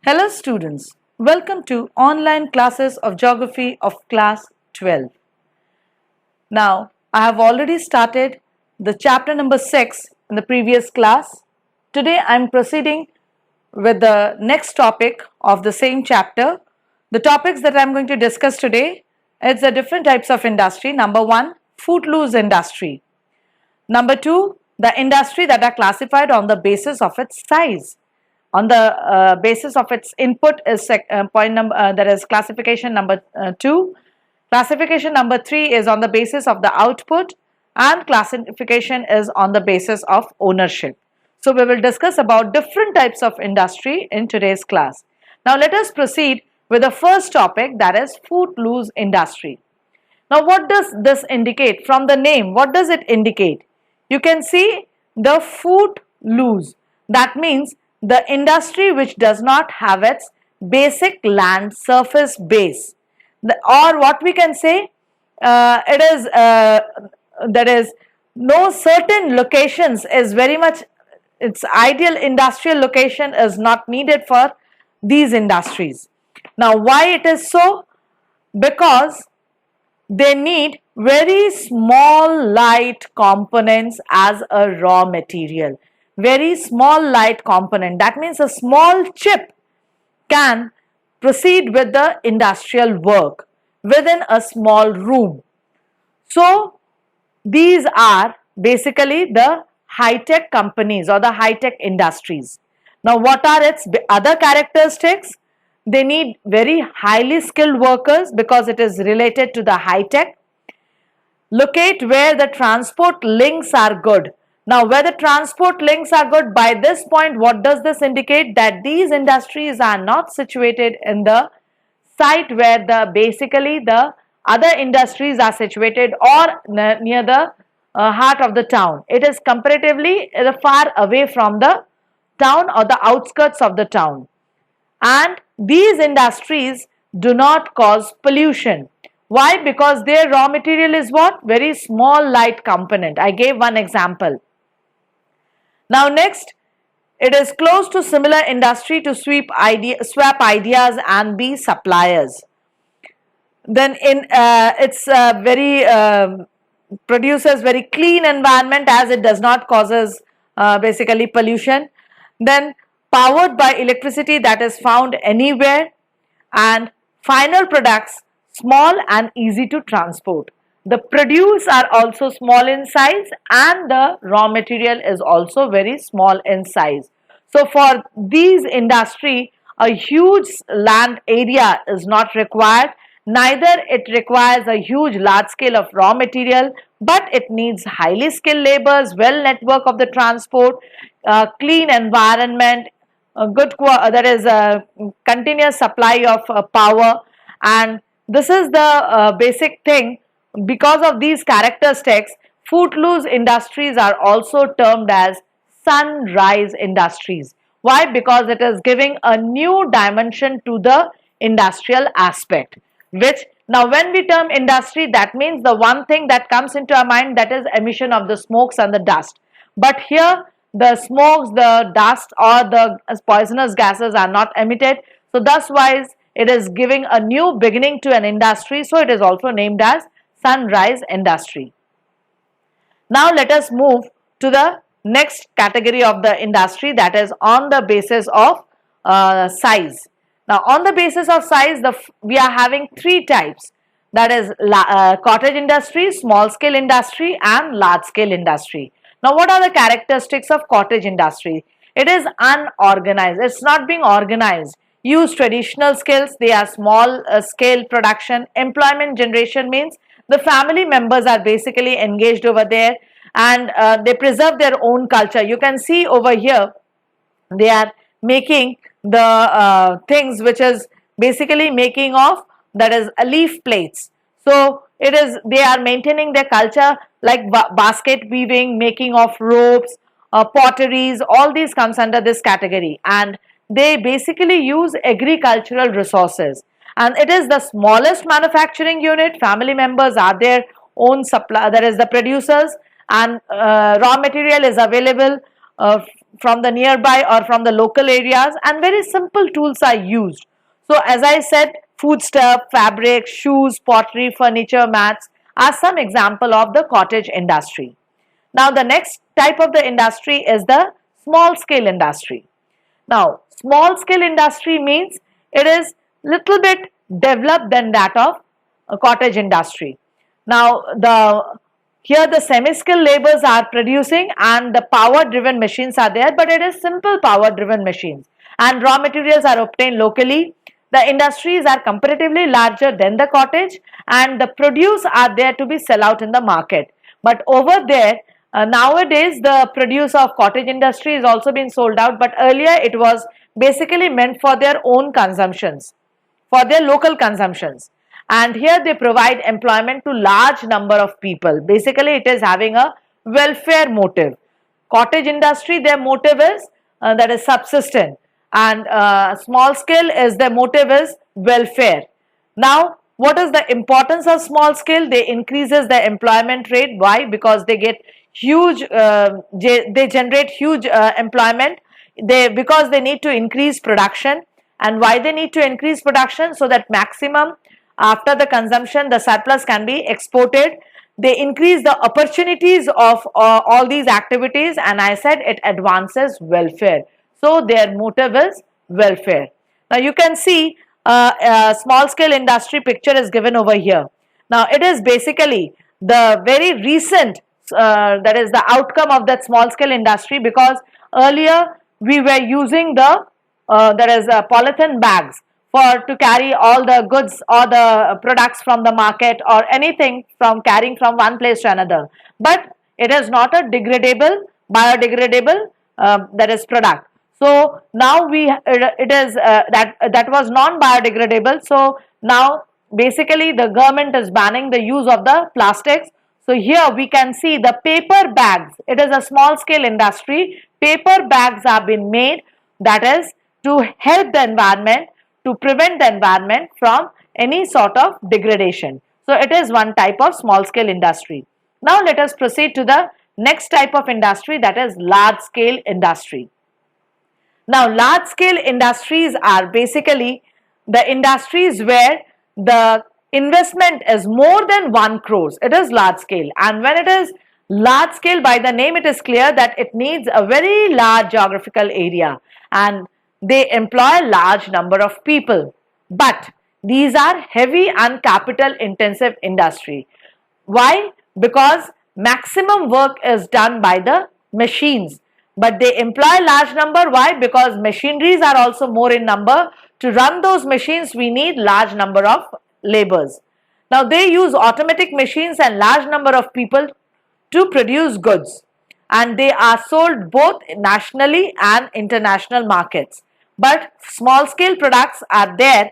Hello students, welcome to online classes of geography of class 12. Now, I have already started the chapter number 6 in the previous class. Today I am proceeding with the next topic of the same chapter. The topics that I am going to discuss today is the different types of industry. Number 1, footloose industry. Number 2, the industry that are classified on the basis of its size. On the basis of its input is point number that is classification number 2. Classification number 3 is on the basis of the output, and classification is on the basis of ownership. So we will discuss about different types of industry in today's class. Now let us proceed with the first topic, that is footloose industry. Now what does this indicate? From the name, what does it indicate? You can see the footloose. That means the industry which does not have its basic land surface base, or what we can say, it is that is no certain locations is very much its ideal industrial location is not needed for these industries. Now why it is so? Because they need very small light components as a raw material. Very small light component, that means a small chip can proceed with the industrial work within a small room. So these are basically the high-tech companies or the high-tech industries. Now what are its other characteristics? They need very highly skilled workers because it is related to the high-tech. Locate where the transport links are good. Now where the transport links are good, by this point what does this indicate? That these industries are not situated in the site where basically the other industries are situated, or near the heart of the town. It is comparatively far away from the town or the outskirts of the town. And these industries do not cause pollution. Why? Because their raw material is what? Very small light component. I gave one example. Now next, it is close to similar industry to swap ideas and be suppliers. Then it's produces very clean environment as it does not causes basically pollution. Then powered by electricity that is found anywhere, and final products small and easy to transport. The produce are also small in size and the raw material is also very small in size. So for these industry, a huge land area is not required. Neither it requires a huge large scale of raw material, but it needs highly skilled laborers, well network of the transport, clean environment, there is a continuous supply of power, and this is the basic thing. Because of these characteristics, footloose industries are also termed as sunrise industries. Why? Because it is giving a new dimension to the industrial aspect. Which, now when we term industry, that means the one thing that comes into our mind, that is emission of the smokes and the dust. But here the smokes, the dust or the poisonous gases are not emitted. So thus wise it is giving a new beginning to an industry. So it is also named as sunrise industry. Now let us move to the next category of the industry, that is on the basis of size. Now on the basis of size, we are having three types, that is cottage industry, small scale industry and large scale industry. Now what are the characteristics of cottage industry? It is unorganized, it's not being organized. Use traditional skills, they are small scale production. Employment generation means the family members are basically engaged over there, and they preserve their own culture. You can see over here they are making the things which is basically making of, that is leaf plates. So it is, they are maintaining their culture, like basket weaving, making of ropes, potteries, all these comes under this category, and they basically use agricultural resources. And it is the smallest manufacturing unit. Family members are their own supply, that is the producers, and raw material is available from the nearby or from the local areas, and very simple tools are used. So as I said, foodstuff, fabric, shoes, pottery, furniture, mats are some example of the cottage industry. Now the next type of the industry is the small scale industry. Now small scale industry means it is little bit developed than that of a cottage industry. Now here the semi-skilled laborers are producing and the power driven machines are there, but it is simple power driven machines, and raw materials are obtained locally. The industries are comparatively larger than the cottage, and the produce are there to be sell out in the market. But over there, nowadays the produce of cottage industry is also being sold out, but earlier it was basically meant for their own consumptions, for their local consumptions. And here they provide employment to large number of people. Basically it is having a welfare motive. Cottage industry, their motive is that is subsistent, and small scale is their motive is welfare. Now what is the importance of small scale? They increases the employment rate. Why? Because they get huge they generate huge employment, because they need to increase production. And why they need to increase production? So that maximum after the consumption the surplus can be exported. They increase the opportunities of all these activities, and I said it advances welfare. So their motive is welfare. Now you can see small scale industry picture is given over here. Now it is basically the very recent that is the outcome of that small scale industry, because earlier we were using the polythene bags for to carry all the goods or the products from the market or anything from carrying from one place to another. But it is not a degradable, biodegradable that is product. So now it is that was non-biodegradable. So now basically the government is banning the use of the plastics. So here we can see the paper bags. It is a small scale industry. Paper bags have been made, that is to help the environment, to prevent the environment from any sort of degradation. So it is one type of small scale industry. Now let us proceed to the next type of industry, that is large scale industry. Now large scale industries are basically the industries where the investment is more than 1 crores. It is large scale, and when it is large scale, by the name it is clear that it needs a very large geographical area, and they employ a large number of people. But these are heavy and capital intensive industry. Why? Because maximum work is done by the machines, but they employ large number. Why? Because machineries are also more in number. To run those machines we need large number of laborers. Now they use automatic machines and large number of people to produce goods, and they are sold both nationally and international markets. But small scale products are there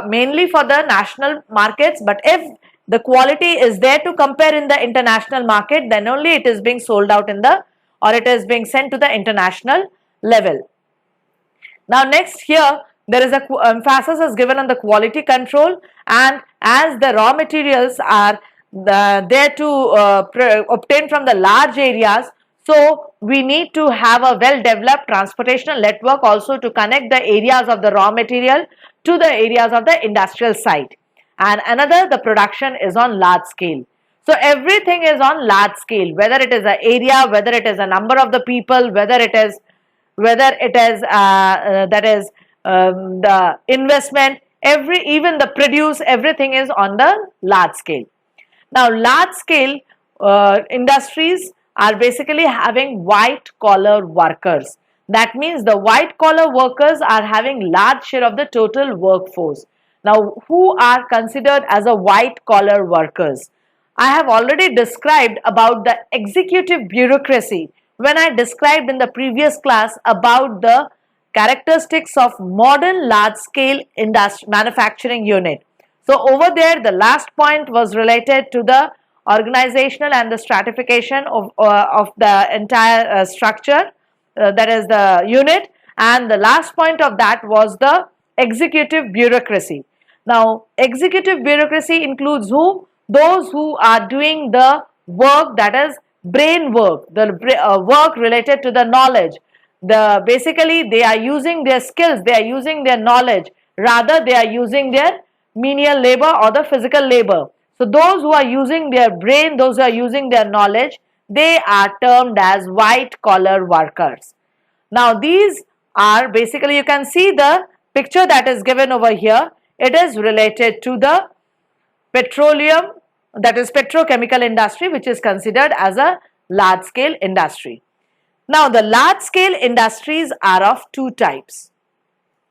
mainly for the national markets, but if the quality is there to compare in the international market, then only it is being sold out it is being sent to the international level. Now next, here there is a emphasis is given on the quality control, and as the raw materials are there to obtain from the large areas, so we need to have a well developed transportational network also to connect the areas of the raw material to the areas of the industrial site. And another, the production is on large scale. So everything is on large scale, whether it is an area, whether it is a number of the people, whether it is the investment, even the produce, everything is on the large scale. Now large scale industries are basically having white collar workers. That means the white collar workers are having large share of the total workforce. Now who are considered as a white collar workers? I have already described about the executive bureaucracy when I described in the previous class about the characteristics of modern large scale manufacturing unit. So over there the last point was related to the organizational and the stratification of the entire structure, that is the unit, and the last point of that was the executive bureaucracy. Now executive bureaucracy includes who? Those who are doing the work, that is brain work, the work related to the knowledge, basically they are using their skills, they are using their knowledge, rather they are using their menial labor or the physical labor. So those who are using their brain, those who are using their knowledge, they are termed as white collar workers. Now these are basically, you can see the picture that is given over here. It is related to the petroleum, that is petrochemical industry, which is considered as a large scale industry. Now the large scale industries are of two types.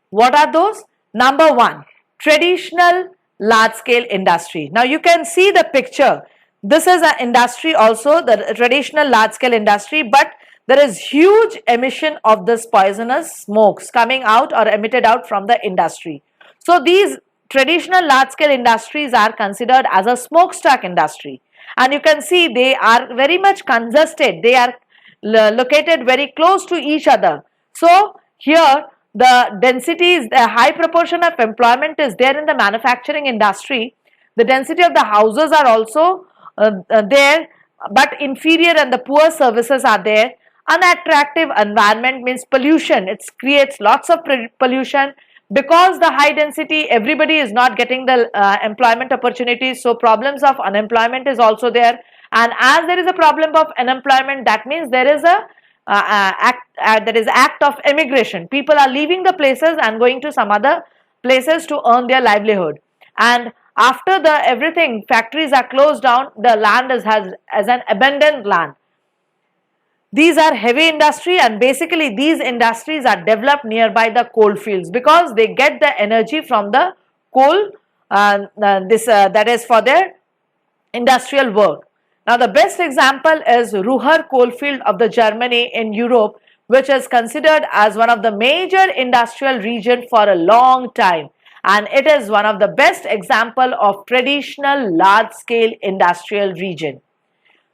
What are those? Number one, traditional large scale industry. Now you can see the picture. This is an industry also, the traditional large scale industry, but there is huge emission of this poisonous smokes coming out or emitted out from the industry. So these traditional large scale industries are considered as a smokestack industry, and you can see they are very much congested. They are located very close to each other. So here the density is, the high proportion of employment is there in the manufacturing industry. The density of the houses are also there, but inferior and the poor services are there. Unattractive environment means pollution. It creates lots of pollution. Because the high density, everybody is not getting the employment opportunities, so problems of unemployment is also there. And as there is a problem of unemployment, that means there is a act of emigration. People are leaving the places and going to some other places to earn their livelihood. And after the everything, factories are closed down, the land is as an abandoned land. These are heavy industry, and basically these industries are developed nearby the coal fields because they get the energy from the coal, that is for their industrial work. Now the best example is Ruhr coalfield of the Germany in Europe, which is considered as one of the major industrial region for a long time, and it is one of the best example of traditional large scale industrial region.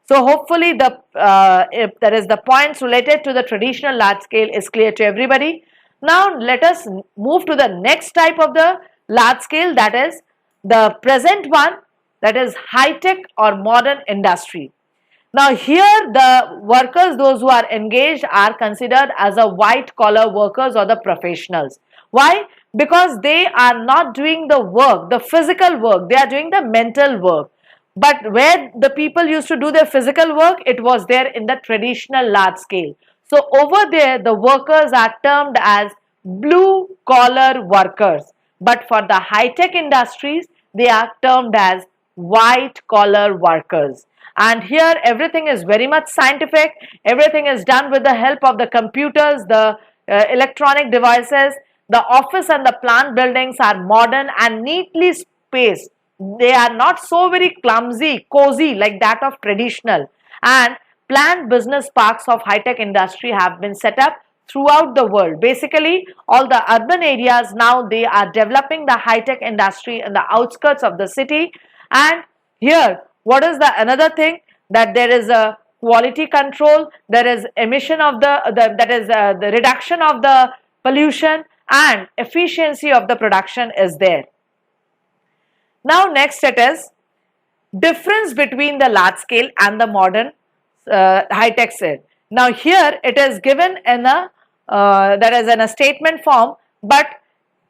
So hopefully if there is the points related to the traditional large scale is clear to everybody. Now let us move to the next type of the large scale, that is the present one, that is high-tech or modern industry. Now here the workers, those who are engaged, are considered as a white collar workers or the professionals. Why? Because they are not doing the work, the physical work, they are doing the mental work. But where the people used to do their physical work, it was there in the traditional large scale. So over there the workers are termed as blue collar workers. But for the high-tech industries, they are termed as white collar workers. And here everything is very much scientific. Everything is done with the help of the computers, the electronic devices. The office and the plant buildings are modern and neatly spaced. They are not so very clumsy, cozy like that of traditional. And planned business parks of high-tech industry have been set up throughout the world. Basically, all the urban areas now, they are developing the high-tech industry in the outskirts of the city. And here, what is the another thing? That there is a quality control, there is emission of the reduction of the pollution, and efficiency of the production is there. Now next it is difference between the large scale and the modern high-tech scale. Now here it is given in a that is in a statement form, but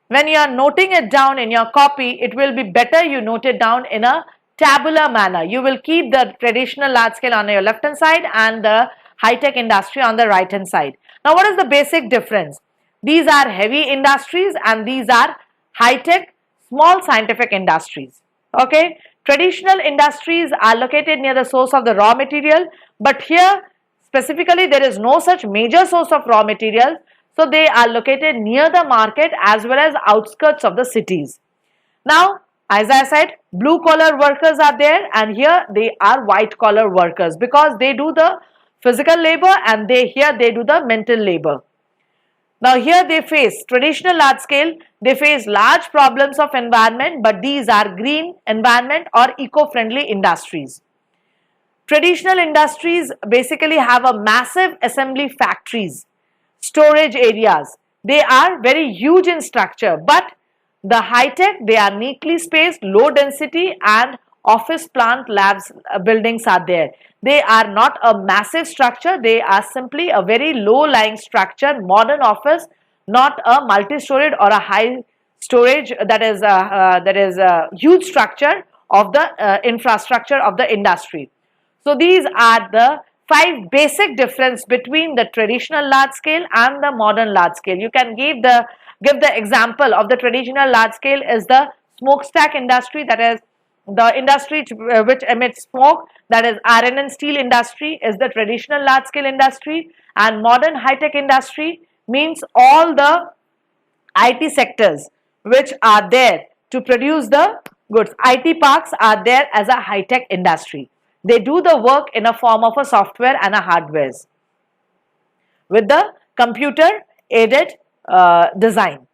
when you are noting it down in your copy, it will be better you note it down in a tabular manner. You will keep the traditional large scale on your left hand side and the high-tech industry on the right hand side. Now what is the basic difference? These are heavy industries and these are high-tech small scientific industries. Okay, traditional industries are located near the source of the raw material, but here specifically there is no such major source of raw material, so they are located near the market as well as outskirts of the cities. Now as I said, blue collar workers are there, and here they are white collar workers because they do the physical labor and here they do the mental labor. Now here they face traditional large scale, they face large problems of environment, but these are green environment or eco-friendly industries. Traditional industries basically have a massive assembly factories, storage areas. They are very huge in structure, but the high-tech, they are neatly spaced, low density and office plant labs buildings are there. They are not a massive structure, they are simply a very low lying structure, modern office, not a multi-storied or a high storage that is a huge structure of the infrastructure of the industry. So these are the 5 basic difference between the traditional large scale and the modern large scale. You can give the example of the traditional large scale is the smokestack industry, that is the industry which emits smoke, that is iron and steel industry is the traditional large scale industry, and modern high tech industry means all the IT sectors which are there to produce the goods. IT parks are there as a high tech industry. They do the work in a form of a software and a hardware with the computer aided design.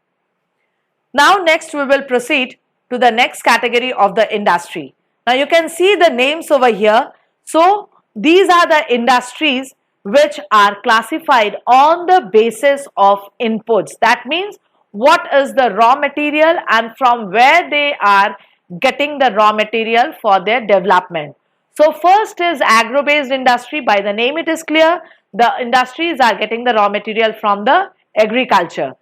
Now next we will proceed to the next category of the industry. Now you can see the names over here. So these are the industries which are classified on the basis of inputs. That means what is the raw material and from where they are getting the raw material for their development. So first is agro-based industry. By the name it is clear, the industries are getting the raw material from the agriculture.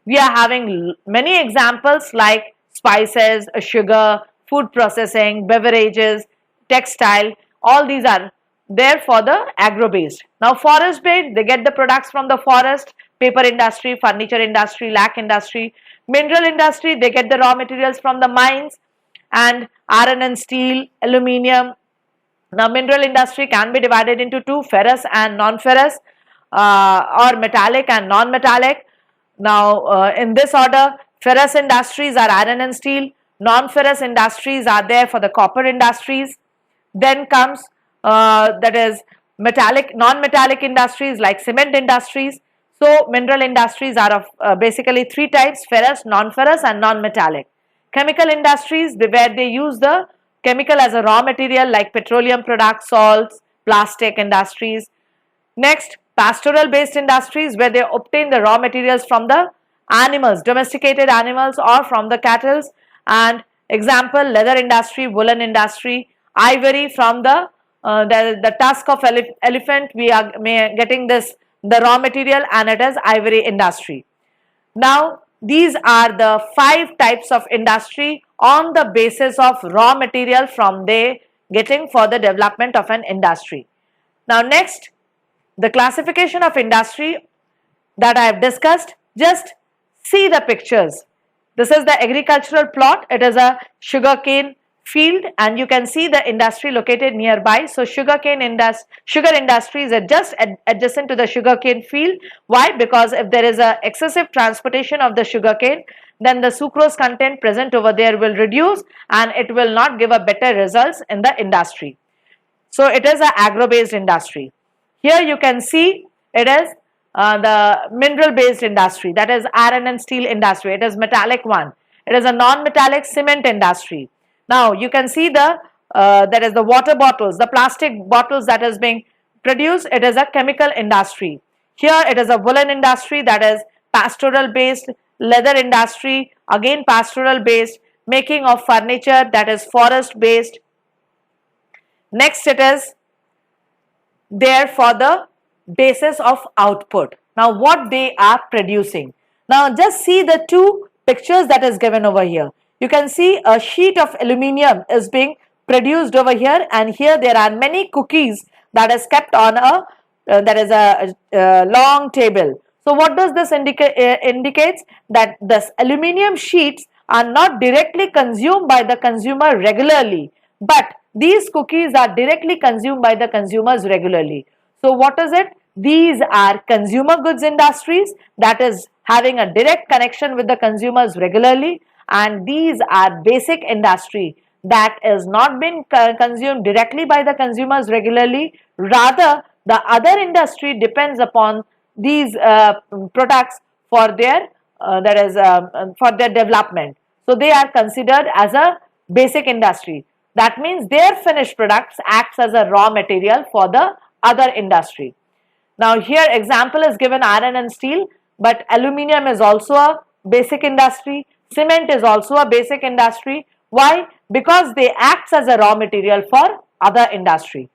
We are having many examples like spices, sugar, food processing, beverages, textile, all these are there for the agro-based. Now forest-based, they get the products from the forest, paper industry, furniture industry, lac industry. Mineral industry, they get the raw materials from the mines, and iron and steel, aluminium. Now mineral industry can be divided into 2, ferrous and non-ferrous, or metallic and non-metallic. Now in this order, ferrous industries are iron and steel, non-ferrous industries are there for the copper industries. Then comes that is metallic, non-metallic industries like cement industries. So mineral industries are of basically 3 types: ferrous, non-ferrous and non-metallic. Chemical industries, where they use the chemical as a raw material like petroleum products, salts, plastic industries. Next, pastoral based industries, where they obtain the raw materials from the animals, domesticated animals or from the cattle. And example, leather industry, woolen industry. Ivory, from the tusk of elephant we are getting this the raw material, and it is ivory industry. Now these are the 5 types of industry on the basis of raw material from they getting for the development of an industry. Now next, the classification of industry that I have discussed. Just see the pictures. This is the agricultural plot. It is a sugarcane field and you can see the industry located nearby. So sugar industry is just adjacent to the sugarcane field. Why? Because if there is a excessive transportation of the sugarcane, then the sucrose content present over there will reduce and it will not give a better results in the industry. So it is an agro-based industry. Here you can see it is the mineral based industry, that is iron and steel industry. It is metallic one. It is a non-metallic cement industry. Now you can see the that is the water bottles, the plastic bottles that is being produced. It is a chemical industry. Here it is a woolen industry, that is pastoral based. Leather industry, again pastoral based. Making of furniture, that is forest based. Next, it is there for the basis of output. Now what they are producing. Now just see the 2 pictures that is given over here. You can see a sheet of aluminium is being produced over here, and here there are many cookies that is kept on a long table. So what does this indicates? That this aluminium sheets are not directly consumed by the consumer regularly, but these cookies are directly consumed by the consumers regularly. So what is it? These are consumer goods industries, that is having a direct connection with the consumers regularly, and these are basic industry that is not been consumed directly by the consumers regularly. Rather, the other industry depends upon these products for their for their development. So they are considered as a basic industry. That means their finished products acts as a raw material for the other industry. Now here example is given iron and steel, but aluminium is also a basic industry. Cement is also a basic industry. Why? because they act as a raw material for other industry.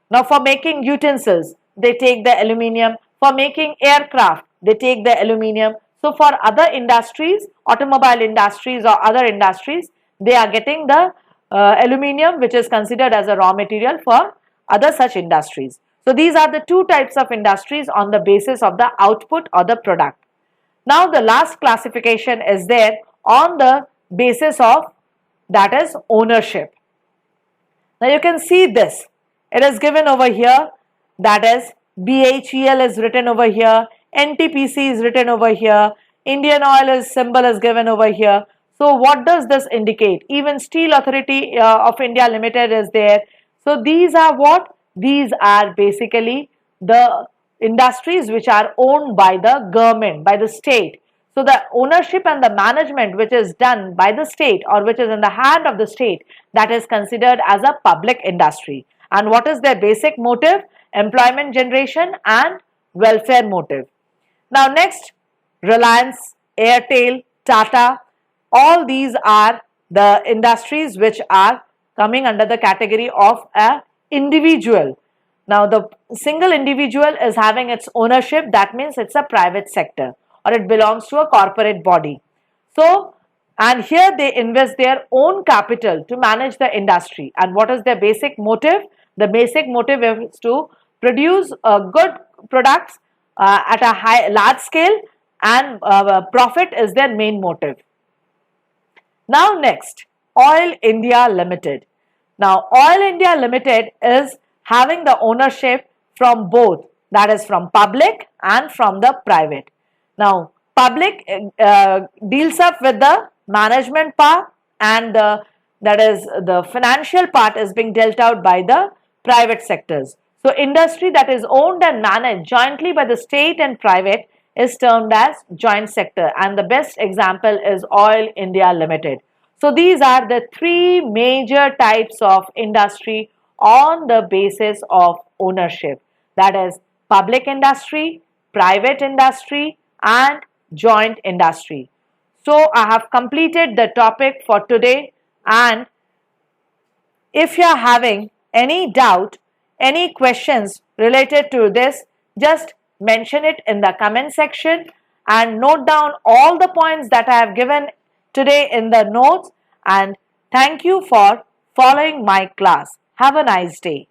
Now for making utensils, they take the aluminium. For making aircraft, they take the aluminium. So for other industries, automobile industries or other industries, they are getting the aluminium, which is considered as a raw material for other such industries. So these are the two types of industries on the basis of the output or the product. Now the last classification is there on the basis of, that is, ownership. Now you can see this. It is given over here, that is BHEL is written over here, NTPC is written over here, Indian Oil is symbol is given over here. So what does this indicate? Even Steel Authority of India Limited is there. So these are what? These are basically the industries which are owned by the government, by the state. So the ownership and the management which is done by the state or which is in the hand of the state, that is considered as a public industry. And what is their basic motive? Employment generation and welfare motive. Now next, Reliance, Airtel, Tata, all these are the industries which are coming under the category of a individual. Now the single individual is having its ownership, that means it's a private sector or it belongs to a corporate body. So, and here they invest their own capital to manage the industry. And what is their basic motive? The basic motive is to produce good products at a large scale, and profit is their main motive. Now next, Oil India Limited. Now Oil India Limited is having the ownership from both, that is from public and from the private. Now public deals up with the management part, and that is the financial part is being dealt out by the private sectors. So industry that is owned and managed jointly by the state and private is termed as joint sector, and the best example is Oil India Limited. So these are the three major types of industry on the basis of ownership, that is public industry, private industry and joint industry. So I have completed the topic for today, and if you are having any doubt, any questions related to this, just mention it in the comment section and note down all the points that I have given today in the notes. And thank you for following my class. Have a nice day.